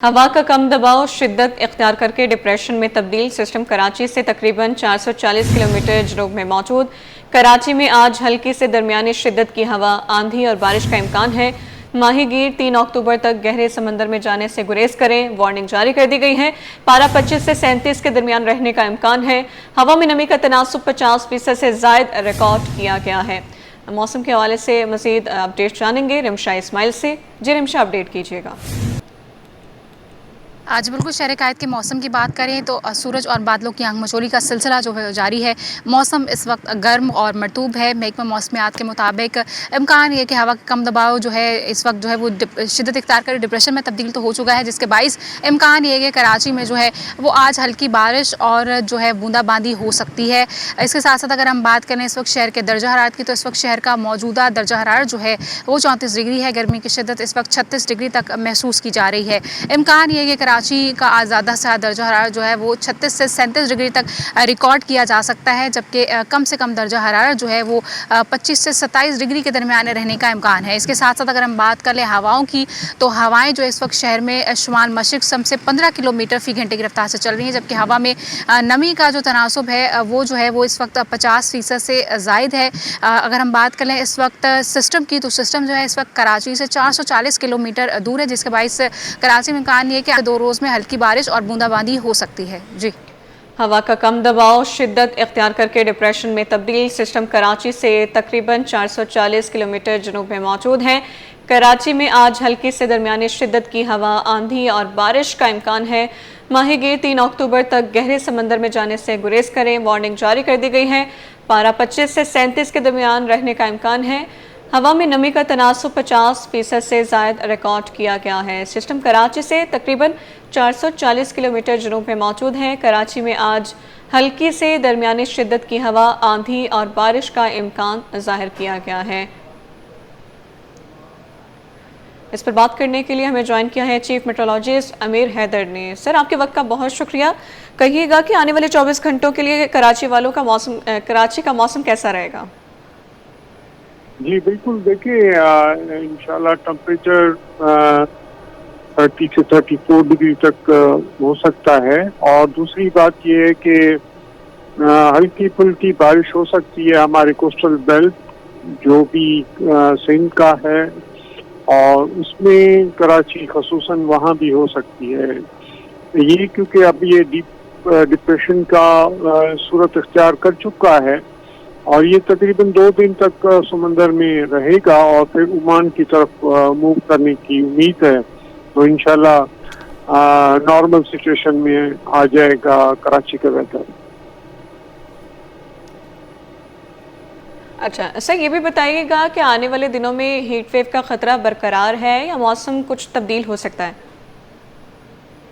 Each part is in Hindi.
हवा का कम दबाव शिद्दत इख्तियार करके डिप्रेशन में तब्दील। सिस्टम कराची से तकरीबन 440 किलोमीटर जनूब में मौजूद। कराची में आज हल्की से दरमियानी शिद्दत की हवा, आंधी और बारिश का इम्कान है। माहीगीर 3 अक्टूबर तक गहरे समंदर में जाने से गुरेज करें। वार्निंग जारी कर दी गई है। पारा 25 से 37 के दरमियान रहने का इम्कान है। हवा में नमी का तनासुब 50% से जायद रिकॉर्ड किया गया है। मौसम के हवाले से मजीद अपडेट जानेंगे रिमशा इस्माइल से। जी रिमशा, अपडेट कीजिएगा। आज बिल्कुल शहर कायद के मौसम की बात करें तो सूरज और बादलों की आंख मचोली का सिलसिला जो है जारी है। मौसम इस वक्त गर्म और मरतूब है। महकमा मौसमियात के मुताबिक इम्कान ये कि हवा का कम दबाव जो है इस वक्त जो है वो शिद्दत इख्तियार कर डिप्रेशन में तब्दील तो हो चुका है, जिसके बाइस इम्कान ये कि कराची में जो है वो आज हल्की बारिश और जो है बूंदाबांदी हो सकती है। इसके साथ साथ अगर हम बात करें इस वक्त शहर के दर्जा हरारत की, तो इस वक्त शहर का मौजूदा दर्जा हरारत जो है वो 34 डिग्री है। गर्मी की शिद्दत इस वक्त 36 डिग्री तक महसूस की जा रही है। इम्कान ये कि कराची का आज ज़्यादा से ज़्यादा दर्जा हरारत जो है वो 36 से 37 डिग्री तक रिकॉर्ड किया जा सकता है, जबकि कम से कम दर्जा हरारत जो है वो 25 से 27 डिग्री के दरमियान रहने का इम्कान है। इसके साथ साथ अगर हम बात कर लें हवाओं की, तो हवाएं जो इस वक्त शहर में शुमाल मशरिक से 15 किलोमीटर फ़ी घंटे की रफ्तार से चल रही हैं, जबकि हवा में नमी का जो तनासुब है वो जो है वो इस वक्त 50% से ज़ायद है। अगर हम बात कर लें इस वक्त सिस्टम की, तो सिस्टम जो है इस वक्त कराची से 440 किलोमीटर दूर है, जिसके बाइस कराची में इम्कान ये कि 2 रोज़ में हल्की बारिश और बूंदाबांदी हो सकती है। जी, हवा का कम दबाव शिद्दत इख्तियार करके डिप्रेशन में तब्दील। सिस्टम कराची से तकरीबन 440 किलोमीटर जनूब में मौजूद है। कराची में आज हल्की से दरमियानी शिद्दत की हवा, आंधी और बारिश का इम्कान है। माहीगीर 3 अक्टूबर तक गहरे समंदर में जाने से गुरेज करें। वार्निंग जारी कर दी गई है। पारा 25 से 37 के दरमियान रहने का इम्कान है। हवा में नमी का तनासुब 50% से ज़ायद रिकॉर्ड किया गया है। सिस्टम कराची से तकरीबन 440 किलोमीटर जनूब में मौजूद है। कराची में आज हल्की से दरमियानी शिद्दत की हवा, आंधी और बारिश का इम्कान जाहिर किया गया है। इस पर बात करने के लिए हमें ज्वाइन किया है चीफ मेट्रोलॉजिस्ट अमीर हैदर ने। सर, आपके वक्त का बहुत शुक्रिया। कहिएगा कि आने वाले 24 घंटों के लिए कराची वालों का मौसम, कराची का मौसम कैसा रहेगा? जी बिल्कुल, देखिए इंशाल्लाह टेम्परेचर 30 से 34 डिग्री तक हो सकता है। और दूसरी बात ये है कि हल्की फुल्की बारिश हो सकती है हमारे कोस्टल बेल्ट जो भी सिंध का है, और उसमें कराची खसूसन वहाँ भी हो सकती है। ये क्योंकि अब ये डिप्रेशन का सूरत इख्तियार कर चुका है और ये तकरीबन 2 दिन तक समंदर में रहेगा और फिर ओमान की तरफ मूव करने की उम्मीद है। तो इंशाल्लाह नॉर्मल सिचुएशन में आ जाएगा कराची का वेदर। अच्छा सर, ये भी बताइएगा कि आने वाले दिनों में हीट वेव का खतरा बरकरार है या मौसम कुछ तब्दील हो सकता है?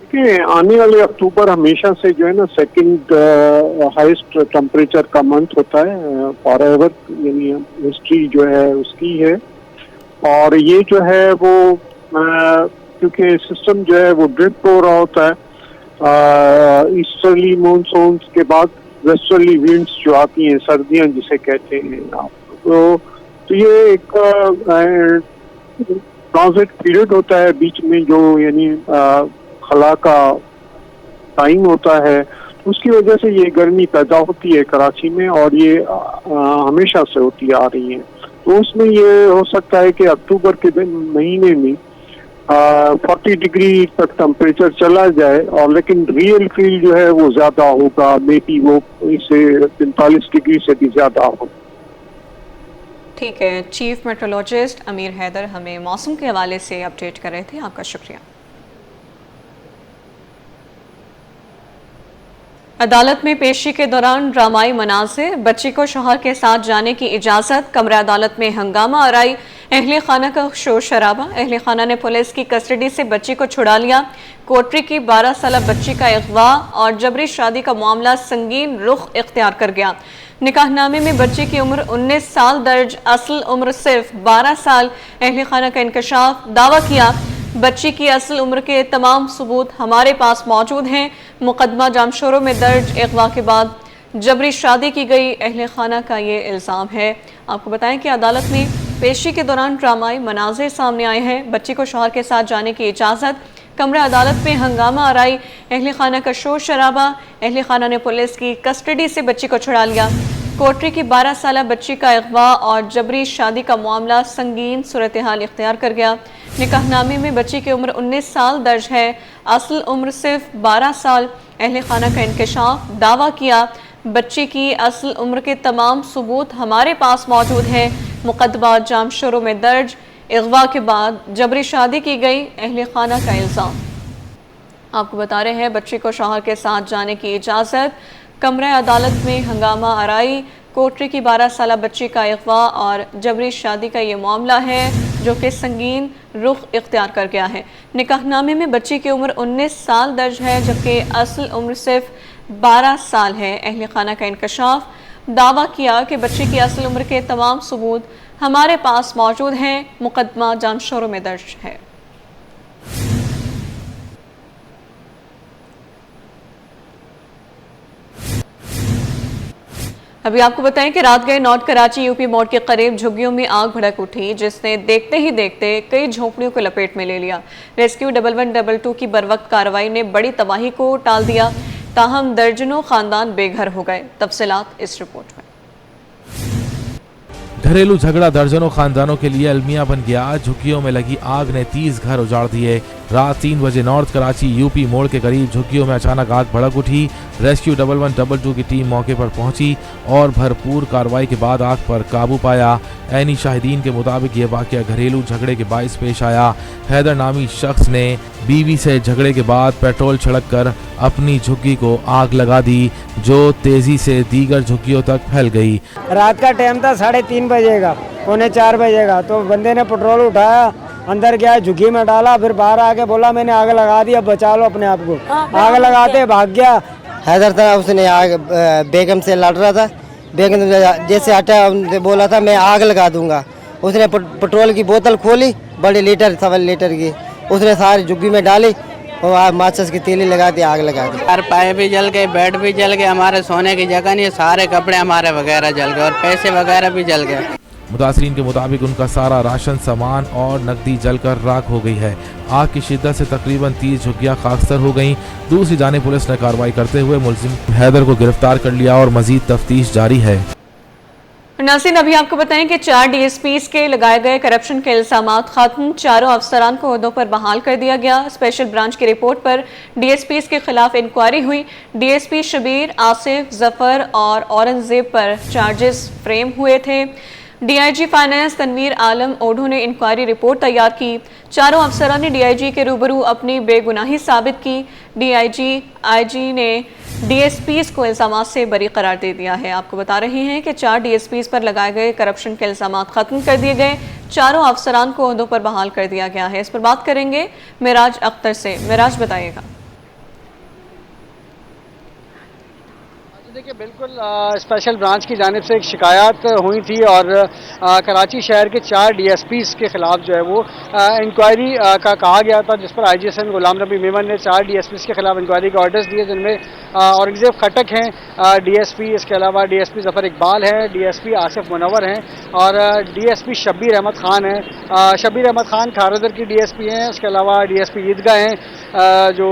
देखिए, आने वाले अक्टूबर हमेशा से जो है ना सेकंड हाईएस्ट टेम्परेचर का मंथ होता है फॉर एवर, यानी हिस्ट्री जो है उसकी है। और ये जो है वो क्योंकि सिस्टम जो है वो ड्रिफ्ट हो रहा होता है ईस्टर्ली मानसून के बाद वेस्टर्ली विंड्स जो आती हैं, सर्दियां जिसे कहते हैं आप, तो ये एक ट्रांजिट पीरियड होता है बीच में, जो यानी खला का टाइम होता है। उसकी वजह से ये गर्मी पैदा होती है कराची में और ये हमेशा से होती आ रही है। तो उसमें ये हो सकता है कि अक्टूबर के महीने में 40 डिग्री तक टेम्परेचर चला जाए, और लेकिन रियल फील जो है वो ज्यादा होगा, मे बी वो इसे 45 डिग्री से भी ज्यादा हो। ठीक है, चीफ मेट्रोलॉजिस्ट अमीर हैदर हमें मौसम के हवाले से अपडेट कर रहे थे। आपका शुक्रिया। अदालत में पेशी के दौरान ड्रामाई मनाज़िर, बच्ची को शौहर के साथ जाने की इजाज़त, कमरे अदालत में हंगामा आराई, अहले खाना का शोर शराबा। अहले खाना ने पुलिस की कस्टडी से बच्ची को छुड़ा लिया। कोटरी की 12 साल बच्ची का अगवा और जबरी शादी का मामला संगीन रुख इख्तियार कर गया। निकाहनामे में बच्ची की उम्र 19 साल दर्ज, असल उम्र सिर्फ 12 साल। अहले खाना का इंकशाफ, दावा किया बच्ची की असल उम्र के तमाम सबूत हमारे पास मौजूद हैं। मुकदमा जामशोरों में दर्ज, अगवा के बाद जबरी शादी की गई, अहले खाना का ये इल्ज़ाम है। आपको बताएं कि अदालत में पेशी के दौरान ड्रामाई मनाज़िर सामने आए हैं। बच्ची को शौहर के साथ जाने की इजाज़त, कमरा अदालत में हंगामा आराई, अहले खाना का शोर शराबा। अहले खाना ने पुलिस की कस्टडी से बच्ची को छुड़ा लिया। कोटरी की 12 साल बच्ची का अगवा और जबरी शादी का मामला संगीन सूरत हाल इख्तियार कर गया। निकाहनामे में बच्ची की उम्र 19 साल दर्ज है, असल उम्र सिर्फ 12 साल। अहले खाना का इंकशाफ, दावा किया बच्ची की असल उम्र के तमाम सबूत हमारे पास मौजूद हैं। मुकदमा जामशोरों में दर्ज। अगवा के बाद जबरी शादी की गई, अहले खाना का इल्ज़ाम। आपको बता रहे हैं बच्ची को शौहर के साथ जाने की इजाज़त। कमरा अदालत में हंगामा आराई, कोटरी की 12 साल बच्ची का अगवा और जबरी शादी का ये मामला है जो कि संगीन रुख इख्तियार कर गया है। निकाहनामे में बच्ची की उम्र 19 साल दर्ज है जबकि असल उम्र सिर्फ 12 साल है। अहले खाना का इंकशाफ, दावा किया कि बच्ची की असल उम्र के तमाम सबूत हमारे पास मौजूद हैं। मुकदमा जामशोरों में दर्ज है। अभी आपको बताएं कि रात गए नॉर्थ कराची यूपी मोड़ के करीब झुग्गियों में आग भड़क उठी जिसने देखते ही देखते कई झोंपड़ियों को लपेट में ले लिया। रेस्क्यू 1112 की बरवक्त कार्रवाई ने बड़ी तबाही को टाल दिया, ताहम दर्जनों खानदान बेघर हो गए। तफसीलात इस रिपोर्ट में। घरेलू झगड़ा दर्जनों खानदानों के लिए अलमिया बन गया। झुग्गियों में लगी आग ने 30 घर उजाड़ दिए। रात 3 बजे नॉर्थ कराची यूपी मोड़ के करीब झुग्गियों में अचानक आग भड़क उठी। रेस्क्यू 1112 की टीम मौके पर पहुंची और भरपूर कार्रवाई के बाद आग पर काबू पाया। ऐनी शाहिदीन के मुताबिक ये वाकया घरेलू झगड़े के बाइस पेश आया। हैदर नामी शख्स ने बीवी से झगड़े के बाद पेट्रोल छिड़क कर अपनी झुग्गी को आग लगा दी जो तेजी से दीगर झुग्गियों तक फैल गई। रात का टाइम था 3:30 बजे का, 3:45 बजे का। तो बंदे ने पेट्रोल उठाया, अंदर गया, झुग्गी में डाला, फिर बाहर आके बोला मैंने आग लगा दी, अब बचा लो अपने आप को। आग लगाते भाग गया। हैदर था, उसने आग बेगम से लड़ रहा था। बेगम जैसे हटा बोला था मैं आग लगा दूंगा। उसने पेट्रोल की बोतल खोली, बड़ी लीटर 7 लीटर की, उसने सारी झुग्गी में डाली और माचिस की तीली लगा दी, आग लगा दी। हर पाए भी जल गए, बेड भी जल गए, हमारे सोने की जगह नहीं, सारे कपड़े हमारे वगैरह जल गए और पैसे वगैरह भी जल गए। मुतासरीन के मुताबिक उनका सारा राशन सामान और नकदी जलकर राख हो गई है। आग की शिद्दत से तकरीबन 30 झुग्गियां खाकसर हो गईं। दूसरी जानिब पुलिस ने कार्रवाई करते हुए मुलजिम हैदर को गिरफ्तार कर लिया और मजीद तफ्तीश जारी है। नाज़रीन, अभी आपको बताएं कि 4 DSPs के लगाए गए करप्शन के इल्जामात खत्म। चारों अफसरान को ओहदों पर बहाल कर दिया गया। स्पेशल ब्रांच की रिपोर्ट पर DSPs के खिलाफ इंक्वायरी हुई। DSP शबीर, आसिफ, जफर और औरंगजेब पर चार्जेस फ्रेम हुए थे। DIG फाइनेंस तनवीर आलम ओढो ने इंक्वायरी रिपोर्ट तैयार की। चारों अफसरान ने DIG के रूबरू अपनी बेगुनाही साबित की। DIG, IG ने DSPs को इल्जामात से बरी करार दे दिया है। आपको बता रहे हैं कि 4 DSPs पर लगाए गए करप्शन के इल्जामात खत्म कर दिए गए। चारों अफसरान को ओहदों पर बहाल कर दिया गया है। इस पर बात करेंगे मिराज अख्तर से। मिराज, बताइएगा। देखिए, बिल्कुल स्पेशल ब्रांच की जानिब से एक शिकायत हुई थी और कराची शहर के 4 DSPs के खिलाफ जो है वो इंक्वायरी का कहा गया था, जिस पर IGSN गुलाम नबी मेमन ने 4 DSPs के खिलाफ इंक्वायरी के ऑर्डर्स दिए, जिनमें औरंगजेब खटक हैं DSP, इसके अलावा DSP जफर इकबाल हैं, DSP आसिफ मुनव्वर हैं और DSP शबीर अहमद खान हैं। शबीर अहमद खान खारदर की DSP हैं, उसके अलावा DSP ईदगाह हैं जो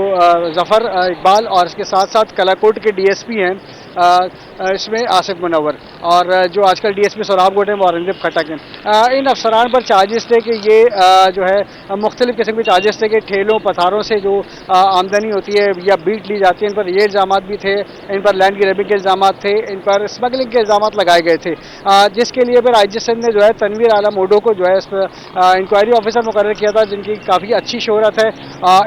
जफर इकबाल, और इसके साथ साथ कलाकोट के DSP हैं इसमें आसिफ मुनव्वर, और जो आजकल DSP सोराबकोट हैं वो औरंगजेब खटक हैं। इन अफसरान पर चार्जेस थे कि ये जो है मुख्तलिफ किस्म के चार्जेस थे कि ठेलों पथारों से जो आमदनी होती है या बीट ली जाती है, इन पर ये इल्ज़ाम भी थे, इन पर लैंड ग्रैबिंग के इल्ज़ाम थे, इन पर स्मगलिंग के इल्ज़ाम लगाए गए थे, जिसके लिए फिर IGSN ने जो है तनवीर आलम ओढो को जो है इस पर इंक्वायरी ऑफिसर मुकर्रर किया था, जिनकी काफ़ी अच्छी शोहरत है,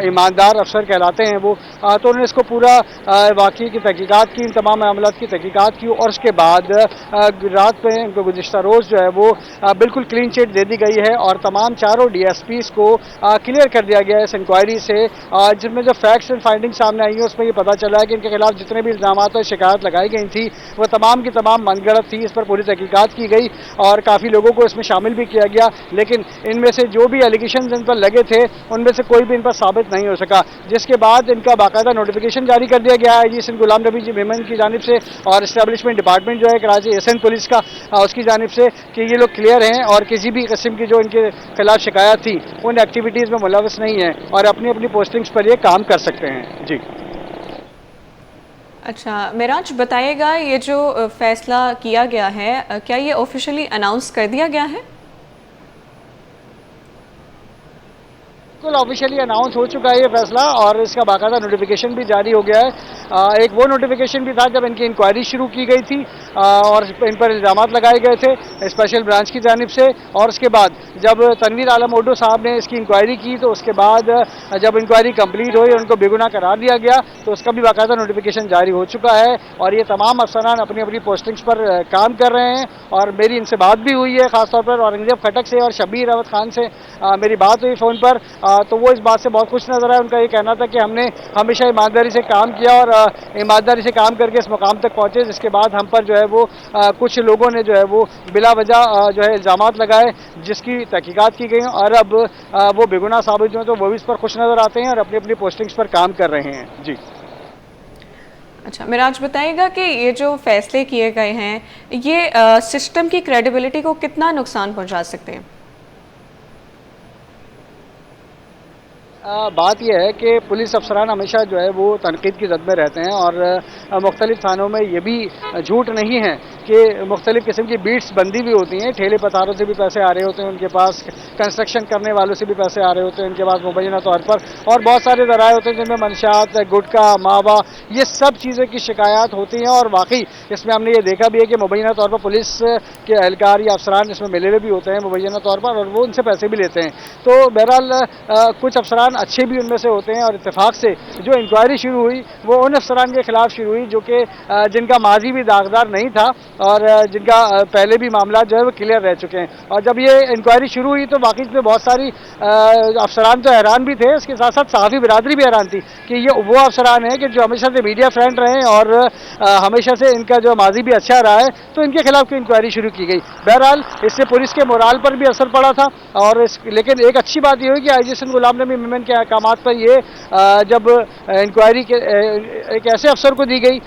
ईमानदार अफसर कहलाते हैं वो। तो उन्होंने इसको पूरा वाक़ई की तहकीकात की, इन तमाम मामलात की तहकीकात की और उसके बाद रात में उनको गुज़िश्ता रोज़ जो है वो बिल्कुल क्लीन चिट दे दी गई है और तमाम चारों DSPs को क्लियर कर दिया गया है इस इंक्वायरी से, जिसमें जो फैक्ट्स एंड फाइंडिंग सामने आई है उसमें ये पता चला है कि इनके खिलाफ जितने भी इल्ज़ाम और शिकायत लगाई गई थी वो तमाम की तमाम मनगढ़ंत थी। इस पर पूरी तहकीकात की गई और काफ़ी लोगों को इसमें शामिल भी किया गया, लेकिन इनमें से जो भी एलिगेशन इन पर लगे थे उनमें से कोई भी इन पर साबित नहीं हो सका, जिसके बाद इनका बाकायदा नोटिफिकेशन जारी कर दिया गया है IGSN गुलाम नबी मेमन की जानिब से और इस्टेब्लिशमेंट डिपार्टमेंट जो है कराची एसएन पुलिस का उसकी जानिब से कि ये लोग क्लियर हैं और किसी भी किस्म की जो इनके खिलाफ शिकायत थी उन एक्टिविटीज़ में मुलविस नहीं है और अपनी अपनी पोस्टिंग्स पर ये काम कर सकते हैं। जी अच्छा मेराज, बताइएगा ये जो फैसला किया गया है क्या ये ऑफिशियली अनाउंस कर दिया गया है? बिल्कुल ऑफिशियली अनाउंस हो चुका है ये फैसला और इसका बाकायदा नोटिफिकेशन भी जारी हो गया है। एक वो नोटिफिकेशन भी था जब इनकी इंक्वायरी शुरू की गई थी और इन पर इल्ज़ाम लगाए गए थे स्पेशल ब्रांच की जानिब से, और उसके बाद जब तनवीर आलम ओडो साहब ने इसकी इंक्वायरी की तो उसके बाद जब इंक्वायरी कंप्लीट हुई उनको बेगुनाह करार दिया गया तो उसका भी बाकायदा नोटिफिकेशन जारी हो चुका है और ये तमाम अफसरान अपनी अपनी पोस्टिंग्स पर काम कर रहे हैं। और मेरी इनसे बात भी हुई है, ख़ासतौर पर औरंगजेब खटक से और शब्बीर अहमद खान से मेरी बात हुई फ़ोन पर, तो वो इस बात से बहुत खुश नजर आया। उनका ये कहना था कि हमने हमेशा ईमानदारी से काम किया और ईमानदारी से काम करके इस मुकाम तक पहुंचे, जिसके बाद हम पर जो है वो कुछ लोगों ने जो है वो बिला वजह जो है इल्ज़ामात लगाए जिसकी तहकीकात की गई और अब वो बेगुनाह साबित हुए तो वो भी इस पर खुश नजर आते हैं और अपनी अपनी पोस्टिंग्स पर काम कर रहे हैं। जी अच्छा मिराज, बताइएगा कि ये जो फैसले किए गए हैं ये सिस्टम की क्रेडिबिलिटी को कितना नुकसान पहुंचा सकते हैं? बात यह है कि पुलिस अफसरान हमेशा जो है वो तनकीद की जद में रहते हैं और मुख्तलिफ थानों में ये भी झूठ नहीं है कि मुख्तलिफ किस्म की बीट्स बंदी भी होती हैं। ठेले पतारों से भी पैसे आ रहे होते हैं उनके पास, कंस्ट्रक्शन करने वालों से भी पैसे आ रहे होते हैं उनके पास मुबैना तौर पर, और बहुत सारे ज़राए होते हैं जिनमें मंशात, गुटखा, मावा, ये सब चीज़ों की शिकायत होती हैं। और वाकई इसमें हमने ये देखा भी है कि मुबैना तौर पर पुलिस के एहलकार या अफसरान इसमें मिले हुए भी होते हैं मुबैना तौर पर और वो उनसे पैसे भी लेते हैं। तो बहरहाल कुछ अफसरान अच्छे भी उनमें से होते हैं और इत्तेफाक से जो इंक्वायरी शुरू हुई वो उन अफसरान के खिलाफ शुरू हुई जो कि जिनका माजी भी दागदार नहीं था और जिनका पहले भी मामला जो है वो क्लियर रह चुके हैं। और जब ये इंक्वायरी शुरू हुई तो वाकई में बहुत सारी अफसरान तो हैरान भी थे, इसके साथ साथ सहाफ़ी बिरादरी भी हैरान थी कि ये वो अफसरान हैं कि जो हमेशा से मीडिया फ्रेंड रहे और हमेशा से इनका जो माजी भी अच्छा रहा है, तो इनके खिलाफ क्यों इंक्वायरी शुरू की गई। बहरहाल इससे पुलिस के मोराल पर भी असर पड़ा था और लेकिन एक अच्छी बात यह हुई कि आईजी एसएन गुलाम नबी मेमन के अहकामात पर ये जब इंक्वायरी के एक ऐसे अफसर को दी गई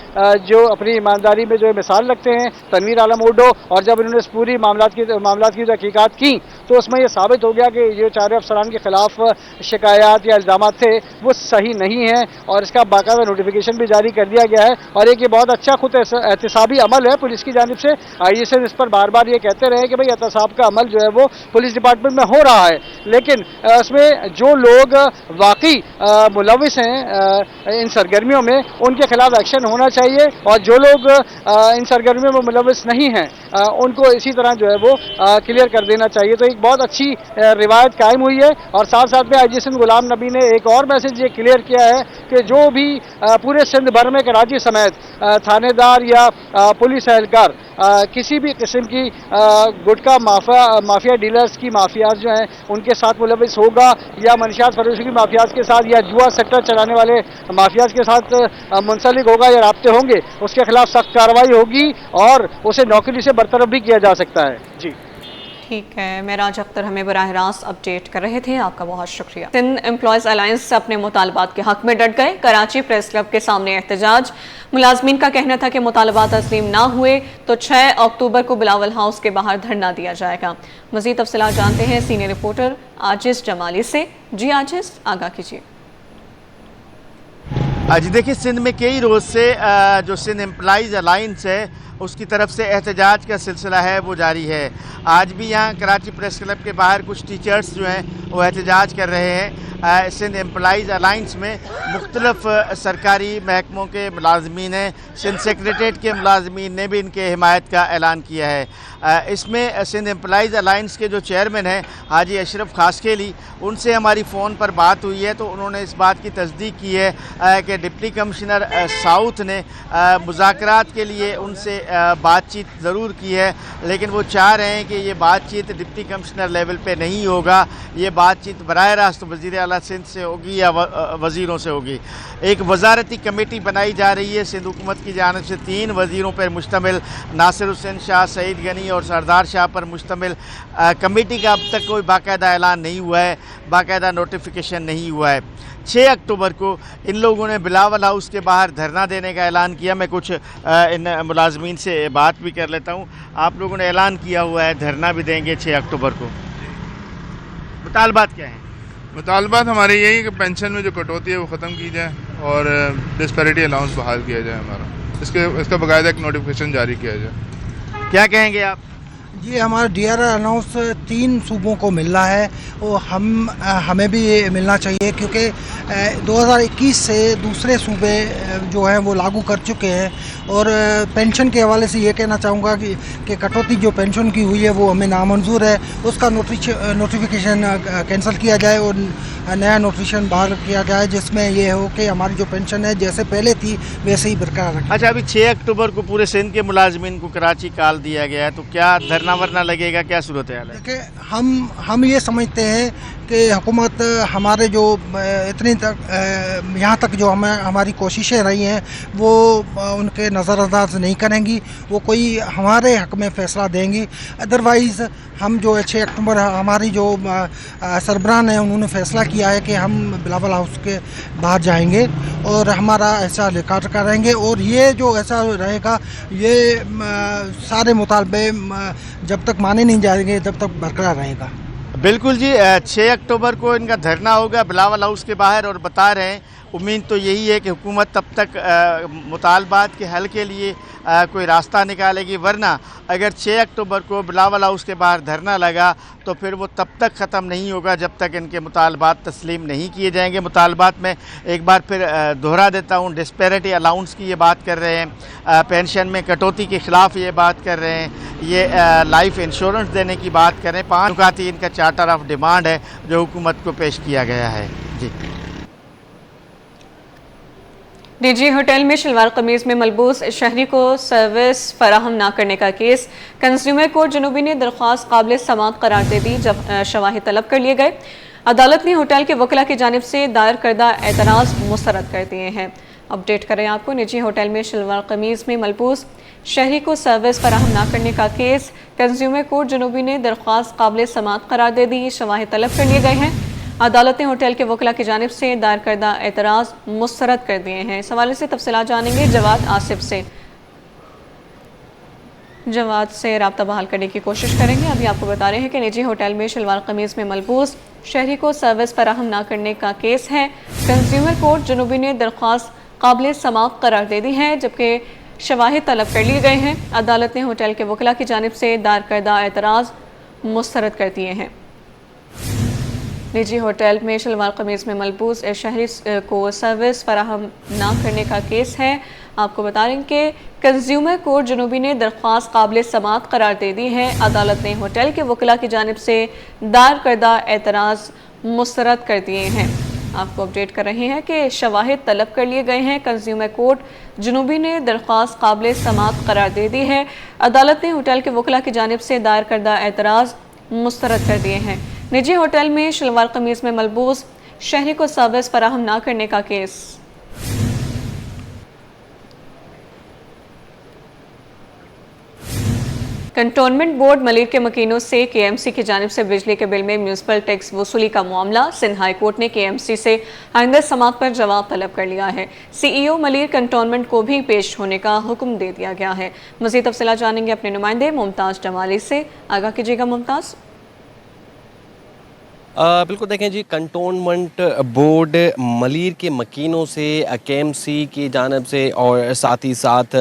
जो अपनी ईमानदारी में जो है मिसाल रखते हैं, तनवीर आलम ओडो, और जब इन्होंने इस पूरी मामलात की तहकीकात की तो उसमें यह साबित हो गया कि ये चारों अफसरान के खिलाफ शिकायत या इल्ज़ामात थे वो सही नहीं है और इसका बाकायदा नोटिफिकेशन भी जारी कर दिया गया है। और एक ये बहुत अच्छा खुद एहतसाबी अमल है पुलिस की जानिब से। आईजी इस पर बार बार ये कहते रहे कि भाई एहतसाब का अमल जो है वो पुलिस डिपार्टमेंट में हो रहा है, लेकिन उसमें जो लोग वाकई मुलविस हैं इन सरगर्मियों में उनके खिलाफ एक्शन होना चाहिए और जो लोग इन सरगर्मियों में मुलविस नहीं हैं उनको इसी तरह जो है वो क्लियर कर देना चाहिए। तो एक बहुत अच्छी रिवायत कायम हुई है और साथ साथ में आईजी एसएन गुलाम नबी ने एक और मैसेज ये क्लियर किया है कि जो भी पूरे सिंध भर में कराची समेत थानेदार या पुलिस एहलकार किसी भी किस्म की गुटखा माफिया डीलर्स की माफियाज जो हैं उनके साथ मुलविस होगा या मनशियात फरोशी की माफियाज के साथ या जुआ सेक्टर चलाने वाले माफियाज के साथ मुंसलिक होगा या राब्ते होंगे, उसके खिलाफ सख्त कार्रवाई होगी और उसे नौकरी से बरतरफ भी किया जा सकता है। जी ठीक है, मेराज अख्तर हमें बराह रास्त अपडेट कर रहे थे, आपका बहुत शुक्रिया। सिंध एम्प्लॉयज़ अलायंस अपने मुतालबात के हक में डट गए, कराची प्रेस क्लब के सामने एहतजाज। मुलाजमीन का कहना था कि मुतालबात तस्लीम ना हुए तो 6 अक्टूबर को बिलावल हाउस के बाहर धरना दिया जाएगा। मज़ीद तफसीलात जानते हैं सीनियर रिपोर्टर आजिज़ जमाली से। जी आजिज़, आगाह कीजिए। जी देखिए, सिंध में कई रोज़ से जो सिंध एम्प्लॉयज़ अलायंस है उसकी तरफ से एहतजाज का सिलसिला है वो जारी है। आज भी यहाँ कराची प्रेस क्लब के बाहर कुछ टीचर्स जो हैं वो एहतजाज कर रहे हैं। सिंध एम्प्लॉयज़ अलायंस में मुख्तलिफ सरकारी महकमों के मुलाजमीन हैं, सिंध सेक्रेटरीट के मुलाजमीन ने भी इनके हिमायत का ऐलान किया है। इसमें सिंध एम्प्लॉयज़ अलायंस के जो चेयरमैन हैं हाजी अशरफ खासकेली, उनसे हमारी फ़ोन पर बात हुई है तो उन्होंने इस बात की तस्दीक की है कि डिप्टी कमिश्नर साउथ ने मुज़ाकरात के लिए उनसे बातचीत ज़रूर की है, लेकिन वो चाह रहे हैं कि ये बातचीत डिप्टी कमिश्नर लेवल पे नहीं होगा, ये बातचीत बराह रास्त वज़ीर आला सिंध से होगी या वज़ीरों से होगी। एक वजारती कमेटी बनाई जा रही है सिंध हुकूमत की जानिब से, 3 वज़ीरों पर मुश्तमिल, नासिर हुसैन शाह, सईद गनी और सरदार शाह पर मुश्तमिल कमेटी का अब तक कोई बाकायदा ऐलान नहीं हुआ है, बाकायदा नोटिफिकेशन नहीं हुआ है। 6 अक्टूबर को इन लोगों ने बिलावल हाउस के बाहर धरना देने का ऐलान किया। मैं कुछ इन मुलाजमीन से बात भी कर लेता हूँ। आप लोगों ने ऐलान किया हुआ है धरना भी देंगे 6 अक्टूबर को, मुतालबात क्या है? मुतालबात हमारे यही कि पेंशन में जो कटौती है वो ख़त्म की जाए और डिस्पैरिटी अलाउंस बहाल किया जाए हमारा, इसका बाकायदा एक नोटिफिकेशन जारी किया जाए। क्या कहेंगे आप? ये हमारा DRR अनाउंस 3 सूबों को मिल रहा है और हमें भी ये मिलना चाहिए, क्योंकि 2021 से दूसरे सूबे जो हैं वो लागू कर चुके हैं। और पेंशन के हवाले से ये कहना चाहूँगा कि कटौती जो पेंशन की हुई है वो हमें नामंजूर है, उसका नोटिफिकेशन कैंसिल किया जाए और नया नोटिफिकेशन बाहर किया जाए, जिसमें ये हो कि हमारी जो पेंशन है जैसे पहले थी वैसे ही बरकरार रखें। अच्छा, अभी 6 अक्टूबर को पूरे सिंध के मुलाजमीन को कराची कॉल दिया गया है, तो क्या धरना वरना लगेगा, क्या सूरत हाल है? देखिए, हम ये समझते हैं कि हुकूमत हमारे जो इतनी तक यहाँ तक जो हमारी कोशिशें रही हैं वो उनके नज़रअंदाज नहीं करेंगी, वो कोई हमारे हक़ में फ़ैसला देंगी। अदरवाइज़ हम जो 6 अक्टूबर हमारी जो सरबराह हैं उन्होंने फ़ैसला किया है कि हम बिलावल हाउस के बाहर जाएंगे और हमारा ऐसा रिकॉर्ड कराएंगे, और ये जो ऐसा रहेगा ये सारे मुतालबे जब तक माने नहीं जाएंगे तब तक बरकरार रहेगा। बिल्कुल जी, 6 अक्टूबर को इनका धरना होगा बिलावल हाउस के बाहर और बता रहे हैं उम्मीद तो यही है कि हुकूमत तब तक मुतालबात के हल के लिए कोई रास्ता निकालेगी, वरना अगर 6 अक्टूबर को बिलावल हाउस के बाहर धरना लगा तो फिर वो तब तक ख़त्म नहीं होगा जब तक इनके मुतालबात तस्लीम नहीं किए जाएंगे। मुतालबात में एक बार फिर दोहरा देता हूँ, डिस्पैरिटी अलाउंस की ये बात कर रहे हैं, पेंशन में कटौती के ख़िलाफ़ ये बात कर रहे हैं, ये लाइफ इंश्योरेंस देने की बात कर रहे हैं। 5 नुकाती इनका चार्टर ऑफ डिमांड है जो हुकूमत को पेश किया गया है। जी, निजी होटल में शलवार कमीज में मलबूस शहरी को सर्विस फराहम न करने का केस, कंज्यूमर कोर्ट जुनूबी ने दरख्वास्त काबिल समाअत करार दे दी जब शवाहिद तलब कर लिए गए। अदालत ने होटल के वकला की जानिब से दायर करदा एतराज़ मुस्तरद कर दिए हैं। अपडेट करें आपको, निजी होटल में शलवार कमीज में मलबूस शहरी को सर्विस फराहम न करने का केस, कंज्यूमर कोर्ट जुनूबी ने दरख्वास्त काबिल समाअत करार दे दी, शवाहिद तलब कर लिए गए हैं। अदालत ने होटल के वकला की जानिब से दायर करदा एतराज़ मुस्तरद कर दिए हैं। इस हवाले से तफसीलात जानेंगे जवाद आसिफ से। जवाद से रब्ता बहाल करने की कोशिश करेंगे। अभी आपको बता रहे हैं कि निजी होटल में शलवार कमीज़ में मलबूस शहरी को सर्विस फराहम न करने का केस है। कंज्यूमर कोर्ट जुनूबी ने दरख्वास्त काबिल समाअत करार दे दी है, जबकि शवाहिद तलब कर लिए गए हैं। अदालत ने होटल के वकला की जानिब से दायर करदा एतराज़ मुस्तरद कर दिए हैं। निजी होटल में शलवार कमीज़ में मलबूस शहरी को सर्विस फराहम ना करने का केस है। आपको बता रहे हैं कि कंज्यूमर कोर्ट जुनूबी ने दरख्वास्त काबिल समाअत करार दे दी है। अदालत ने होटल के वकला की जानिब से दायर करदा एतराज़ मुस्तरद कर दिए हैं। आपको अपडेट कर रहे हैं कि शवाहिद तलब कर लिए गए हैं। कंज्यूमर कोर्ट जुनूबी ने दरख्वास्त काबिल समाअत करार दे दी है। अदालत ने होटल के वकला की जानिब से दायर करदा एतराज़ मुस्तरद कर दिए हैं। निजी होटल में शलवार कमीज में मलबूस शहरी को सर्विस फराहम ना करने का केस। कंटोनमेंट बोर्ड मलिर के मकीनों से KMC की जानिब से बिजली के बिल में म्यूनसिपल टैक्स वसूली का मामला, सिंध हाई कोर्ट ने KMC से आइंदा समाअत पर जवाब तलब कर लिया है। CEO मलिर कंटोनमेंट को भी पेश होने का हुक्म दे दिया गया है। मज़ीद तफसीलात जानेंगे अपने नुमाइंदे मुमताज़ जमाली से। आगाह कीजिएगा मुमताज़। बिल्कुल, देखें जी, कंटोनमेंट बोर्ड मलिर के मकीनों से KMC की जानिब से और साथ ही साथ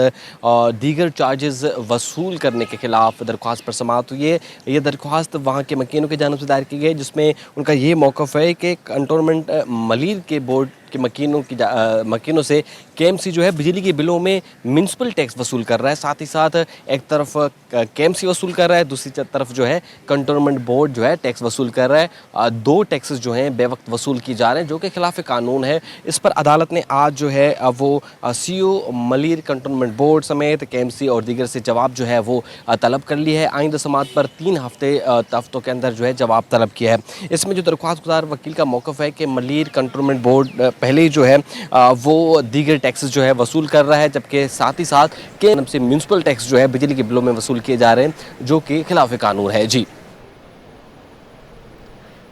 दीगर चार्जेस वसूल करने के ख़िलाफ़ दरख्वास्त पर समाअत हुई है। ये दरख्वास्त वहाँ के मकीनों की जानिब से दायर की गई, जिसमें उनका ये मौक़िफ़ है कि कंटोनमेंट मलिर के बोर्ड के मकीनों से KMC जो है बिजली के बिलों में म्यूनसिपल टैक्स वसूल कर रहा है। साथ ही साथ एक तरफ KMC वसूल कर रहा है, दूसरी तरफ जो है कंटोनमेंट बोर्ड जो है टैक्स वसूल कर रहा है। 2 टैक्सेस जो हैं बेवक्त वसूल की जा रहे हैं, जो कि खिलाफ कानून है। इस पर अदालत ने आज जो है वो CEO मलिर कंटोनमेंट बोर्ड समेत KMC और दीगर से जवाब जो है वो तलब कर लिया है। आइंदा समाअत पर 3 हफ्तों के अंदर जो है जवाब तलब किया है। इसमें जो दरख्वास्त गुजार वकील का मौक़िफ़ है कि मलिर कंटोनमेंट बोर्ड पहले ही जो है वो दीगर टैक्सेस जो है वसूल कर रहा है, जबकि साथ ही साथ के से म्यूनसिपल टैक्स जो है बिजली के बिलों में वसूल किए जा रहे हैं, जो कि खिलाफ कानून है। जी,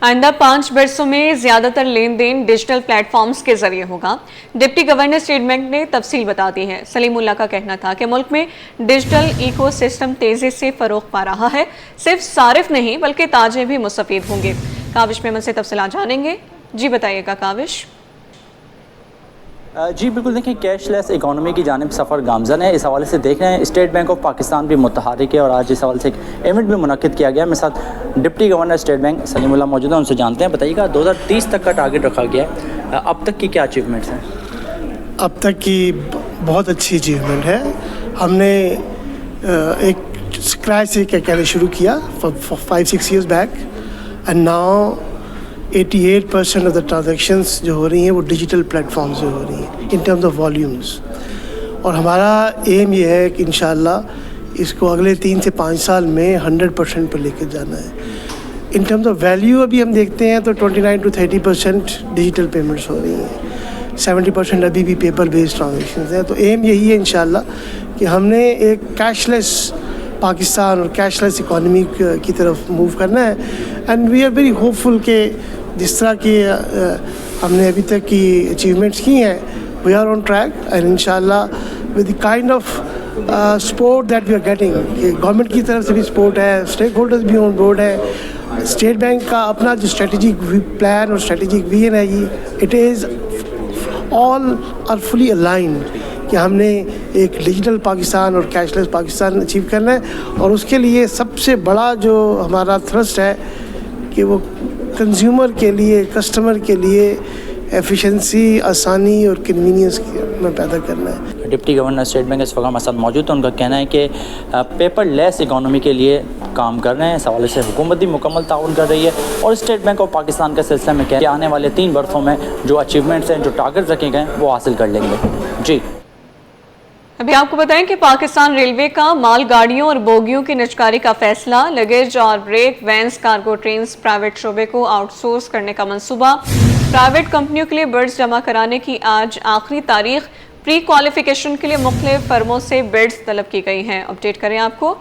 आइंदा 5 वर्षों में ज्यादातर लेन देन डिजिटल प्लेटफॉर्म्स के जरिए होगा। डिप्टी गवर्नर स्टेट बैंक ने तफसील बता दी है। सलीमुल्लाह का कहना था कि मुल्क में डिजिटल इकोसिस्टम तेजी से फरोग पा रहा है। सिर्फ सारिफ नहीं बल्कि ताजे भी मुस्तफीद होंगे। काविश मेमन से तफसीलात जानेंगे। जी बताइएगा काविश। जी बिल्कुल, देखिए कैशलेस इकोनॉमी की जानिब सफ़र गामज़न है। इस हवाले से देख रहे हैं स्टेट बैंक ऑफ पाकिस्तान भी मुतहरिक है और आज इस हवाले से एक इवेंट भी मुनक्किद किया गया। मेरे साथ deputy governor state bank Salimullah मौजूद हैं, उनसे जानते हैं। बताइएगा 2030 तक का टारगेट रखा गया है, अब तक की क्या अचीवमेंट्स हैं? अब तक की बहुत अच्छी अचीवमेंट है। हमने एक स्क्रैच से क्या कहना शुरू किया 5-6 years back and now 88% of the transactions जो हो रही हैं वो डिजिटल प्लेटफॉर्म से हो रही हैं इन टर्म्स ऑफ वॉल्यूम्स। और हमारा एम ये है कि इंशाल्लाह इसको अगले 3 से 5 साल में 100% पर लेकर जाना है। इन टर्म्स ऑफ वैल्यू अभी हम देखते हैं तो 29 to 30% डिजिटल पेमेंट्स हो रही हैं, 70% अभी भी पेपर बेस्ड ट्रांजेक्शंस हैं। तो एम यही है इंशाल्लाह कि हमने एक कैशलेस पाकिस्तान और कैशलेस इकॉनमी की तरफ मूव करना है। And we are very hopeful के जिस तरह की हमने अभी तक की अचीवमेंट्स की हैं, we are on track and इंशाल्लाह with the kind of support that we are getting, government की तरफ से भी सपोर्ट है, स्टेक होल्डर्स भी ऑन बोर्ड है, स्टेट बैंक का अपना जो स्ट्रेटजिक प्लान और स्ट्रेटजिक विजन है ये it is all are fully aligned कि हमने एक डिजिटल पाकिस्तान और कैशलेस पाकिस्तान अचीव करना है। और उसके लिए सबसे बड़ा जो हमारा थ्रस्ट है कि वो कंज्यूमर के लिए, कस्टमर के लिए एफिशिएंसी, आसानी और कन्वीनियंस में पैदा करना है। डिप्टी गवर्नर स्टेट बैंक इस वक्त हमारे साथ मौजूद है। उनका कहना है कि पेपरलेस इकोनॉमी के लिए काम कर रहे हैं। इस हवाले से हुकूमत भी मुकम्मल ताउन कर रही है और स्टेट बैंक ऑफ पाकिस्तान के सिलसिले में क्या आने वाले 3 वर्षों में जो अचीवमेंट्स हैं, जो टारगेट रखे गए वो हासिल कर लेंगे। जी अभी आपको बताएं कि पाकिस्तान रेलवे का मालगाड़ियों और बोगियों की निजकारी का फैसला, लगेज और brake vans cargo trains private शोबे को आउटसोर्स करने का मंसूबा, प्राइवेट कंपनियों के लिए बिड्स जमा कराने की आज आखिरी तारीख, प्री क्वालिफिकेशन के लिए मुख्तलिफ फर्मों से बिड्स तलब की गई हैं। अपडेट करें आपको।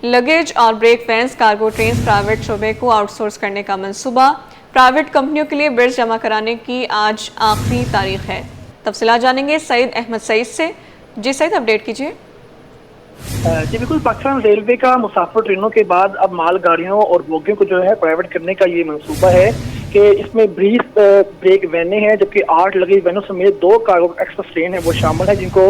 लगेज और brake vans cargo trains private शोबे को आउटसोर्स करने का मंसूबा, प्राइवेट कंपनियों के लिए बिड्स जमा कराने की आज आखिरी तारीख है। तफसीलात जानेंगे सईद अहमद सईद से। जी सईद, अपडेट कीजिए। जी बिल्कुल, पाकिस्तान रेलवे का मुसाफिर ट्रेनों के बाद अब मालगाड़ियों और बोगियों को जो है प्राइवेट करने का ये मंसूबा है कि इसमें 20 ब्रेक वैनें हैं, जबकि 8 लगेज वैनों समेत 2 कार्गो एक्सप्रेस ट्रेन है वो शामिल है जिनको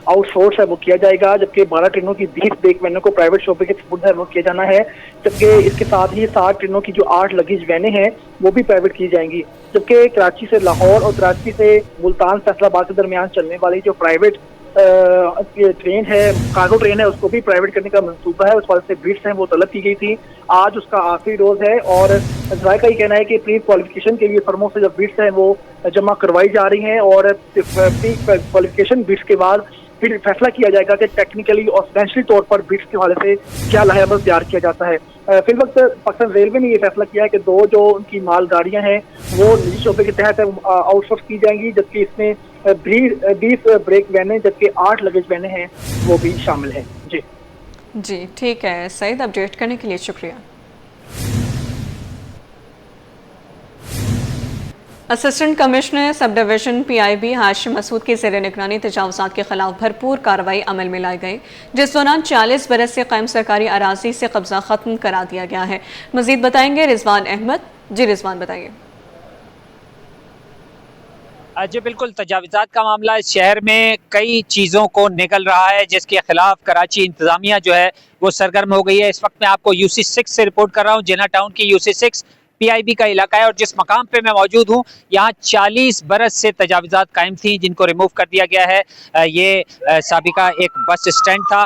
आउटसोर्स है वो किया जाएगा, जबकि 12 ट्रेनों की 20 ब्रेक वैनों को प्राइवेट शोबे के सपुर्द है वो किया जाना है। जबकि इसके साथ ही 7 ट्रेनों की जो 8 लगेज वैनें हैं वो भी प्राइवेट की जाएंगी। जबकि कराची से लाहौर और कराची से मुल्तान फैसलाबाद के दरमियान चलने वाली जो प्राइवेट ट्रेन है, कार्गो ट्रेन है, उसको भी प्राइवेट करने का मंसूबा है। उस वाले से बिड्स हैं वो तलब की गई थी। आज उसका आखिरी रोज है और जराये का ये कहना है कि प्री क्वालिफिकेशन के लिए फर्मों से जो बिड्स हैं वो जमा करवाई जा रही हैं और प्री क्वालिफिकेशन बिड्स के बाद फिर फैसला किया जाएगा कि टेक्निकली और फाइनेंशियली तौर पर बिड्स के हवाले से क्या लाहेअमल तैयार किया जाता है। फिर वक्त पाकिस्तान रेलवे ने ये फैसला किया है कि 2 जो उनकी मालगाड़ियां हैं वो निजी शोबे के तहत आउटसोर्स की जाएंगी, जबकि इसमें 20 ब्रेक वैनें जबकि 8 लगेज वैनें हैं वो भी शामिल हैं। जी ठीक है सईद, अपडेट करने के लिए शुक्रिया। Assistant commissioner sub division PIB Hashim Masood की ज़ेर निगरानी तजावुज़ात के खिलाफ भरपूर कार्रवाई अमल में लाई गई, जिस दौरान 40 बरस से कायम सरकारी अराजी से कब्जा ख़त्म करा दिया गया है। मज़ीद बताएंगे रिजवान अहमद। जी रिजवान बताइए। जी बिल्कुल, तजावीज़ात का मामला इस शहर में कई चीज़ों को निकल रहा है जिसके खिलाफ कराची इंतज़ामिया जो है वो सरगर्म हो गई है। इस वक्त मैं आपको UC6 से रिपोर्ट कर रहा हूँ। जिना टाउन की UC6 PIB का इलाका है और जिस मकाम पे मैं मौजूद हूँ यहाँ 40 बरस से तजावीज़ात कायम थी जिनको रिमूव कर दिया गया है। ये साबिका एक बस स्टैंड था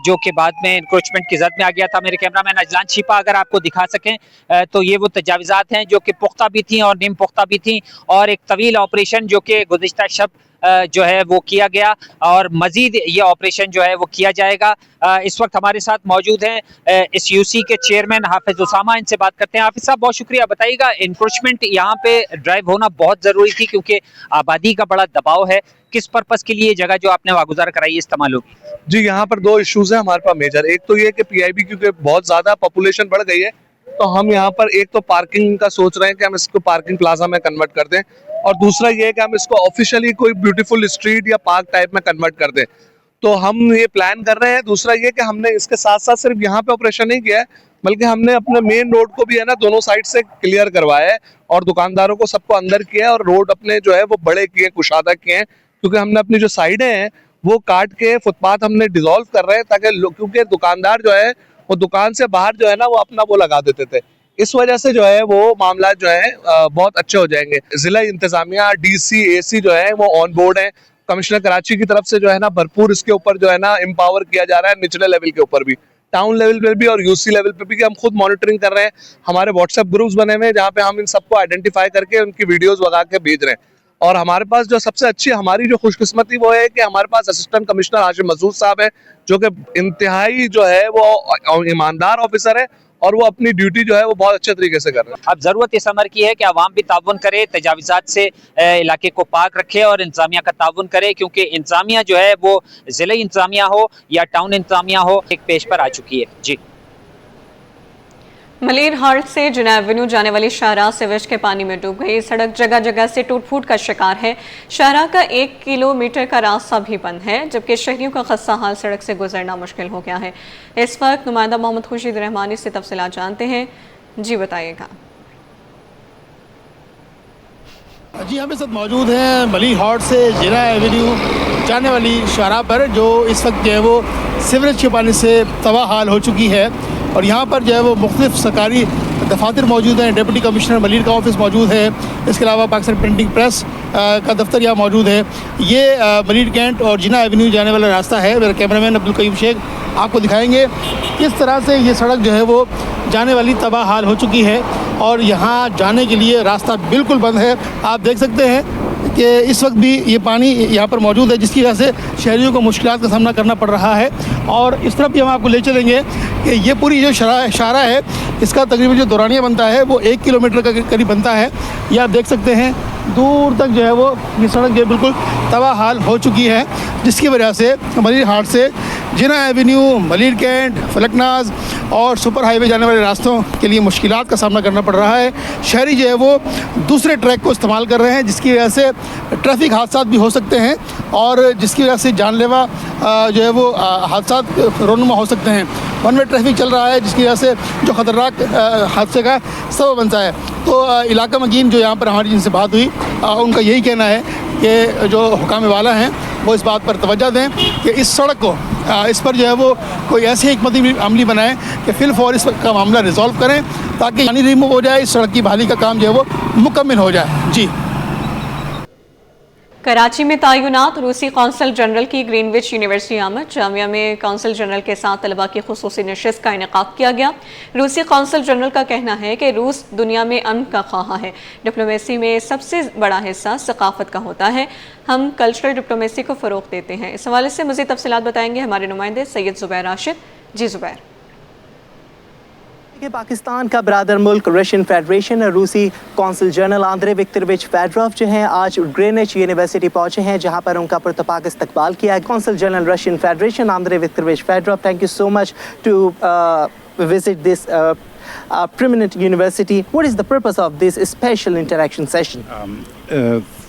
जो कि बाद में इंक्रोचमेंट की जद में आ गया था। मेरे कैमरामैन अजलान छिपा अगर आपको दिखा सकें तो ये वो तजावीज़ात हैं जो कि पुख्ता भी थी और निम पुख्ता भी थी और एक तवील ऑपरेशन जो कि गुज़िश्ता शब जो है वो किया गया और मजीद ये ऑपरेशन जो है वो किया जाएगा। इस वक्त हमारे साथ मौजूद हैं इस UC के चेयरमैन हाफिज उसामा, इनसे बात करते हैं। हाफिज साहब बहुत शुक्रिया, बताइएगा इंक्रोचमेंट यहाँ पे ड्राइव होना बहुत ज़रूरी थी क्योंकि आबादी का बड़ा दबाव है, किस पर्पज़ के लिए जगह जो आपने वागुजार कराई इस्तेमाल होगी? जी यहाँ पर 2 इश्यूज हैं हमारे पास मेजर। एक तो ये कि PIB क्योंकि बहुत ज़्यादा पॉपुलेशन बढ़ गई है तो हम यहाँ पर एक तो पार्किंग का सोच रहे हैं कि हम इसको पार्किंग प्लाजा में कन्वर्ट कर दें, और दूसरा ये है कि हम इसको ऑफिशियली कोई ब्यूटीफुल स्ट्रीट या पार्क टाइप में कन्वर्ट कर दें। तो हम ये प्लान कर रहे हैं। दूसरा ये कि हमने इसके साथ साथ सिर्फ यहाँ पे ऑपरेशन नहीं किया है, बल्कि हमने अपने मेन रोड को भी है ना दोनों साइड से क्लियर करवाया है और दुकानदारों को सबको अंदर किया है और रोड अपने जो है वो बड़े किए, कुशादा किए हैं, क्योंकि हमने अपनी जो साइडें हैं वो काट के फुटपाथ हमने डिसॉल्व कर रहे हैं, ताकि क्योंकि दुकानदार जो है वो दुकान से बाहर जो है ना वो अपना वो लगा देते थे। इस वजह से जो है वो मामला जो है बहुत अच्छे हो जाएंगे। जिला इंतजामिया, डीसी, एसी जो है वो ऑन बोर्ड है। कमिश्नर कराची की तरफ से जो है ना भरपूर इसके ऊपर जो है ना एम्पावर किया जा रहा है, निचले लेवल के ऊपर भी, टाउन लेवल पे भी और यूसी लेवल पे भी। हम खुद मॉनिटरिंग कर रहे हैं। हमारे व्हाट्सएप ग्रुप्स बने हुए हैं जहाँ पे हम इन सबको आइडेंटिफाई करके उनकी वीडियोस लगा के भेज रहे हैं। और हमारे पास जो सबसे अच्छी हमारी जो खुशकिस्मती वो है कि हमारे पास असिस्टेंट कमिश्नर हाशिम मसूद साहब है, जो कि इंतहाई जो है वो ईमानदार ऑफिसर है और वो अपनी ड्यूटी जो है वो बहुत अच्छे तरीके से कर रहे हैं। अब जरूरत इस अमर की है कि अवाम भी ताउन करे, तजावीज़ात से इलाके को पाक रखे और इंतजामिया का ताउन करे, क्योंकि इंतजामिया जो है वो जिले इंतजामिया हो या टाउन इंतजामिया हो एक पेश पर आ चुकी है। जी, मलिर हाट से जिना एवेन्यू जाने वाली शाहराह सीवेज के पानी में डूब गई। सड़क जगह जगह से टूट फूट का शिकार है। शाहराह का 1 किलोमीटर का रास्ता भी बंद है, जबकि शहरियों का खस्ता हाल सड़क से गुजरना मुश्किल हो गया है। इस वक्त नुमाइंदा मोहम्मद खुर्शीद रहमानी से तफसीलात जानते हैं। जी बताइएगा। जी, हम इस वक्त मौजूद हैं मलिर हाट से जिना एवेन्यू जाने वाली शाहराह पर, जो इस वक्त जो है वो सीवरेज के पानी से तबाह हाल हो चुकी है। और यहाँ पर जो है वो मुख्तलिफ सरकारी दफातर मौजूद हैं। डिप्टी कमिश्नर मलिर का ऑफिस मौजूद है, इसके अलावा पाकिस्तान प्रिंटिंग प्रेस का दफ्तर यहाँ मौजूद है। ये मलिर कैंट और जिना एवेन्यू जाने वाला रास्ता है। मेरे कैमरामैन अब्दुल करीम शेख आपको दिखाएंगे किस तरह से ये सड़क जो है वो जाने वाली तबाह हाल हो चुकी है और यहाँ जाने के लिए रास्ता बिल्कुल बंद है। आप देख सकते हैं कि इस वक्त भी ये पानी यहाँ पर मौजूद है, जिसकी वजह से शहरियों को मुश्किलात का सामना करना पड़ रहा है। और इस तरफ भी हम आपको ले चलेंगे कि ये पूरी जो शाहराह है, इसका तकरीबन जो दौरानिया बनता है वो 1 किलोमीटर का करीब बनता है। ये आप देख सकते हैं दूर तक जो है वो ये सड़क जो बिल्कुल तबाह हाल हो चुकी है, जिसकी वजह से मलिर हाट से जिना एवेन्यू, मलिर कैंट, फलकनाज और सुपर हाईवे जाने वाले रास्तों के लिए मुश्किलात का सामना करना पड़ रहा है। शहरी जो है वो दूसरे ट्रैक को इस्तेमाल कर रहे हैं, जिसकी वजह से ट्रैफिक हादसा भी हो सकते हैं और जिसकी वजह से जानलेवा जो है वो हादसा रोनुमा हो सकते हैं। वन वे ट्रैफिक चल रहा है, जिसकी वजह से जो ख़तरनाक हादसे का सबब बनता है। तो इलाका मकीन जो यहाँ पर हमारी जिनसे बात हुई, उनका यही कहना है कि जो हुकाम वाला हैं वो इस बात पर तवज्जो दें कि इस सड़क को इस पर जो है वो कोई ऐसी हिकमत अमली बनाए कि फिलफौर इस का मामला रिजॉल्व करें, ताकि पानी रिमूव हो जाए, इस सड़क की बहाली का काम जो है वो मुकम्मल हो जाए। जी, कराची में तैनात रूसी कौंसल जनरल की ग्रीनविच यूनिवर्सिटी आमद। जामिया में कौंसल जनरल के साथ तलबा की खुसूसी नशिस्त का इनेकाद किया गया। रूसी कौंसल जनरल का कहना है कि रूस दुनिया में अमन का ख्वाह है। डिप्लोमेसी में सबसे बड़ा हिस्सा सकाफत का होता है। हम कल्चरल डिप्लोमेसी को फ़रोग़ देते हैं। इस हवाले से मज़ीद तफसीलात बताएंगे हमारे नुमाइंदे सैयद ज़ुबैर राशिद। जी ज़ुबैर। पाकिस्तान का ब्रादर मुल्क रशियन फेडरेशन और रूसी कौंसल जनरल आंद्रे विक्टोरोविच फेडरोव जो हैं आज ग्रीनविच यूनिवर्सिटी पहुंचे हैं, जहां पर उनका पुरतपाक इस्तकबाल किया। Consul general Russian Federation Andrey Viktorovich Fedorov, thank you so much to visit this prominent university. What is the purpose of this special interaction session?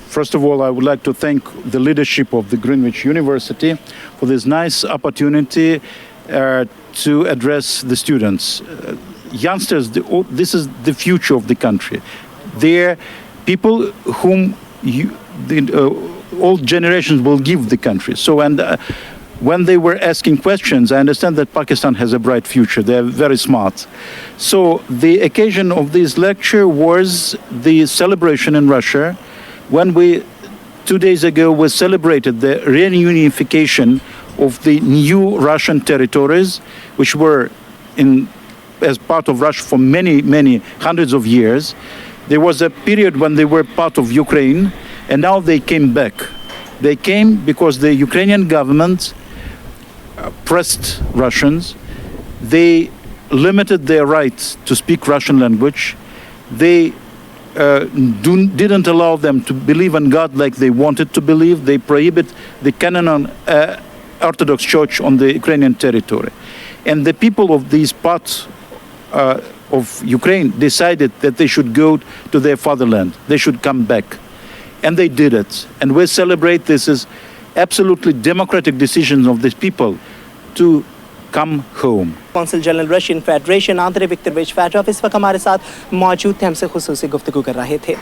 First of all, I would like to thank the leadership of the Greenwich University for this nice opportunity to address the students. Youngsters, this is the future of the country. They're people whom old generations will give the country. So, when they were asking questions, I understand that Pakistan has a bright future. They're very smart. So the occasion of this lecture was the celebration in Russia when 2 days ago we celebrated the reunification of the new Russian territories, which were as part of Russia for many hundreds of years. There was a period when they were part of Ukraine, and now they came back. They came because the Ukrainian government pressed Russians. They limited their rights to speak Russian language. They didn't allow them to believe in God like they wanted to believe. They prohibit the canon Orthodox Church on the Ukrainian territory. And the people of these parts of Ukraine decided that they should go to their fatherland, they should come back. And they did it. And we celebrate this as absolutely democratic decisions of these people to come home. Consul general Russian Federation Andrey Viktorovich Fedorov इस वक्त हमारे साथ मौजूद थे, हमसे खुसूसी गुफ्तगू कर रहे थे।